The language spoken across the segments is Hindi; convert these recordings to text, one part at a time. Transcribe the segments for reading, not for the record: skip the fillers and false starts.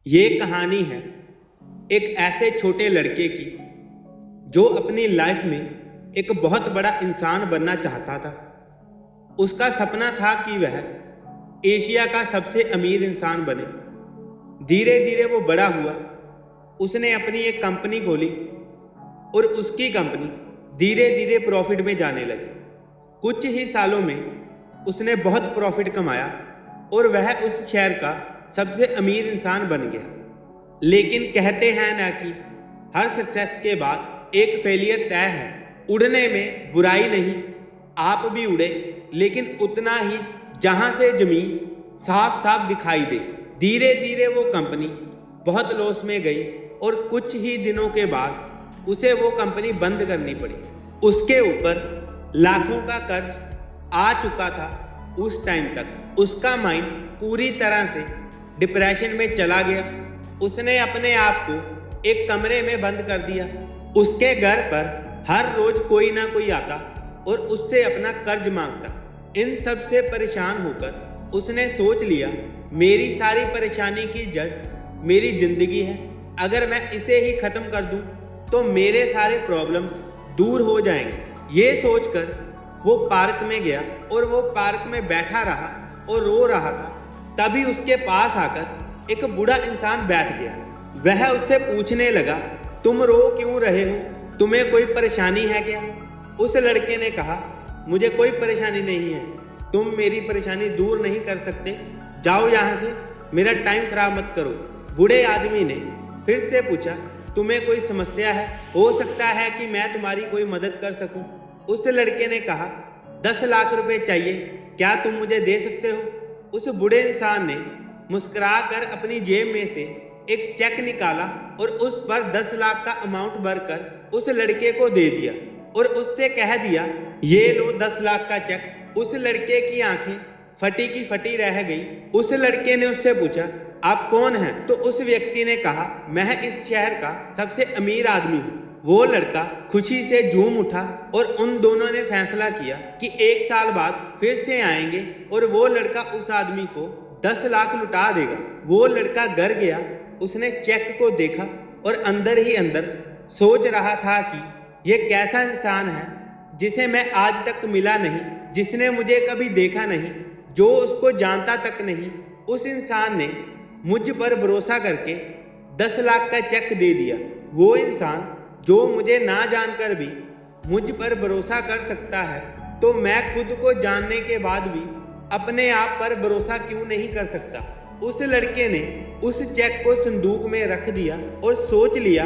ये कहानी है एक ऐसे छोटे लड़के की जो अपनी लाइफ में एक बहुत बड़ा इंसान बनना चाहता था। उसका सपना था कि वह एशिया का सबसे अमीर इंसान बने। धीरे धीरे वो बड़ा हुआ। उसने अपनी एक कंपनी खोली और उसकी कंपनी धीरे धीरे प्रॉफिट में जाने लगी। कुछ ही सालों में उसने बहुत प्रॉफिट कमाया और वह उस शहर का सबसे अमीर इंसान बन गया। लेकिन कहते हैं ना कि हर सक्सेस के बाद एक फेलियर तय है। उड़ने में बुराई नहीं, आप भी उड़े, लेकिन उतना ही जहां से जमीन साफ साफ दिखाई दे। धीरे धीरे वो कंपनी बहुत लॉस में गई और कुछ ही दिनों के बाद उसे वो कंपनी बंद करनी पड़ी। उसके ऊपर लाखों का कर्ज आ चुका था। उस टाइम तक उसका माइंड पूरी तरह से डिप्रेशन में चला गया। उसने अपने आप को एक कमरे में बंद कर दिया। उसके घर पर हर रोज कोई ना कोई आता और उससे अपना कर्ज मांगता। इन सब से परेशान होकर उसने सोच लिया, मेरी सारी परेशानी की जड़ मेरी जिंदगी है। अगर मैं इसे ही खत्म कर दूं तो मेरे सारे प्रॉब्लम्स दूर हो जाएंगे। ये सोचकर वो पार्क में गया और वो पार्क में बैठा रहा और रो रहा था। तभी उसके पास आकर एक बूढ़ा इंसान बैठ गया। वह उससे पूछने लगा, तुम रो क्यों रहे हो? तुम्हें कोई परेशानी है क्या? उस लड़के ने कहा, मुझे कोई परेशानी नहीं है। तुम मेरी परेशानी दूर नहीं कर सकते। जाओ यहाँ से, मेरा टाइम खराब मत करो। बूढ़े आदमी ने फिर से पूछा, तुम्हें कोई समस्या है? हो सकता है कि मैं तुम्हारी कोई मदद कर सकूं। उस लड़के ने कहा, 10 लाख रुपए चाहिए, क्या तुम मुझे दे सकते हो? उस बूढ़े इंसान ने मुस्कुराकर अपनी जेब में से एक चेक निकाला और उस पर 10 लाख का अमाउंट भरकर उस लड़के को दे दिया और उससे कह दिया, ये लो 10 लाख का चेक। उस लड़के की आंखें फटी की फटी रह गई। उस लड़के ने उससे पूछा, आप कौन हैं? तो उस व्यक्ति ने कहा, मैं इस शहर का सबसे अमीर आदमी हूँ। वो लड़का खुशी से झूम उठा और उन दोनों ने फैसला किया कि 1 साल बाद फिर से आएंगे और वो लड़का उस आदमी को 10 लाख लुटा देगा। वो लड़का घर गया, उसने चेक को देखा और अंदर ही अंदर सोच रहा था कि ये कैसा इंसान है जिसे मैं आज तक मिला नहीं, जिसने मुझे कभी देखा नहीं, जो उसको जानता तक नहीं। उस इंसान ने मुझ पर भरोसा करके 10 लाख का चेक दे दिया। वो इंसान जो मुझे ना जानकर भी मुझ पर भरोसा कर सकता है, तो मैं खुद को जानने के बाद भी अपने आप पर भरोसा क्यों नहीं कर सकता? उस लड़के ने उस चेक को संदूक में रख दिया और सोच लिया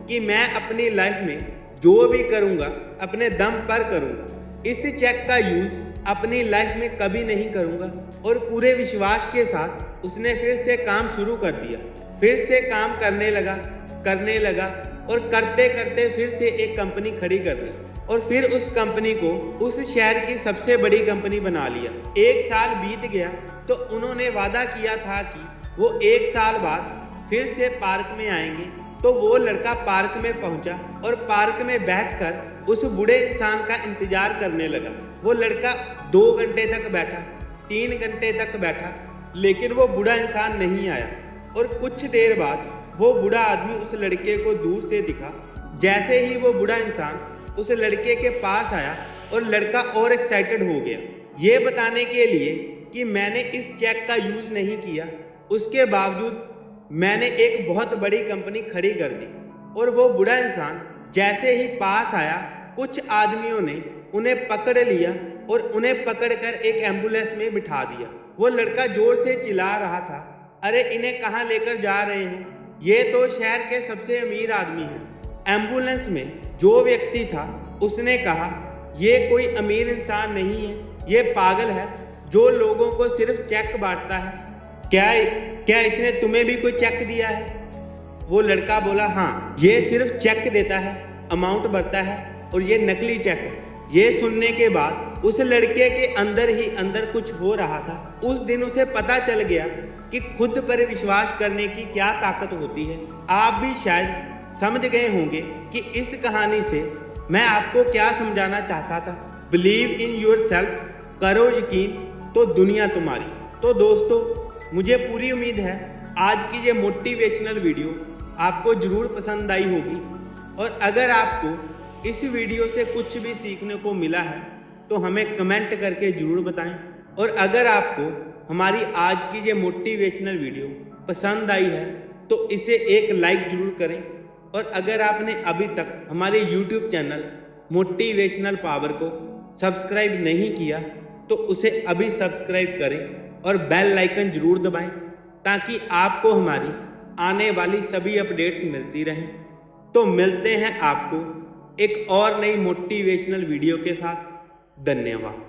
कि मैं अपनी लाइफ में जो भी करूँगा अपने दम पर करूँगा। इस चेक का यूज अपनी लाइफ में कभी नहीं करूँगा। और पूरे विश्वास के साथ उसने फिर से काम शुरू कर दिया। फिर से काम करने लगा और करते करते फिर से एक कंपनी खड़ी कर ली और फिर उस कंपनी को उस शहर की सबसे बड़ी कंपनी बना लिया। 1 साल बीत गया तो उन्होंने वादा किया था कि वो 1 साल बाद फिर से पार्क में आएंगे। तो वो लड़का पार्क में पहुंचा और पार्क में बैठकर उस बूढ़े इंसान का इंतजार करने लगा। वो लड़का 2 घंटे तक बैठा, 3 घंटे तक बैठा, लेकिन वो बूढ़ा इंसान नहीं आया। और कुछ देर बाद वो बूढ़ा आदमी उस लड़के को दूर से दिखा। जैसे ही वो बूढ़ा इंसान उस लड़के के पास आया और लड़का और एक्साइटेड हो गया, ये बताने के लिए कि मैंने इस चेक का यूज नहीं किया, उसके बावजूद मैंने एक बहुत बड़ी कंपनी खड़ी कर दी। और वो बूढ़ा इंसान जैसे ही पास आया, कुछ आदमियों ने उन्हें पकड़ लिया और उन्हें पकड़कर एक एम्बुलेंस में बिठा दिया। वो लड़का जोर से चिल्ला रहा था, अरे इन्हें कहाँ लेकर जा रहे हो? ये तो शहर के सबसे अमीर आदमी हैं। एम्बुलेंस में जो व्यक्ति था उसने कहा, ये कोई अमीर इंसान नहीं है, ये पागल है जो लोगों को सिर्फ चेक बांटता है। क्या इसने तुम्हें भी कोई चेक दिया है? वो लड़का बोला, हाँ, ये सिर्फ चेक देता है, अमाउंट भरता है और ये नकली चेक है। ये सुनने के बाद उस लड़के के अंदर ही अंदर कुछ हो रहा था। उस दिन उसे पता चल गया कि खुद पर विश्वास करने की क्या ताकत होती है। आप भी शायद समझ गए होंगे कि इस कहानी से मैं आपको क्या समझाना चाहता था। बिलीव इन योर सेल्फ, करो यकीन तो दुनिया तुम्हारी। तो दोस्तों, मुझे पूरी उम्मीद है आज की ये मोटिवेशनल वीडियो आपको ज़रूर पसंद आई होगी और अगर आपको इस वीडियो से कुछ भी सीखने को मिला है तो हमें कमेंट करके ज़रूर बताएं। और अगर आपको हमारी आज की ये मोटिवेशनल वीडियो पसंद आई है तो इसे एक लाइक ज़रूर करें। और अगर आपने अभी तक हमारे YouTube चैनल मोटिवेशनल पावर को सब्सक्राइब नहीं किया तो उसे अभी सब्सक्राइब करें और बेल आइकन ज़रूर दबाएं ताकि आपको हमारी आने वाली सभी अपडेट्स मिलती रहें। तो मिलते हैं आपको एक और नई मोटिवेशनल वीडियो के साथ। धन्यवाद।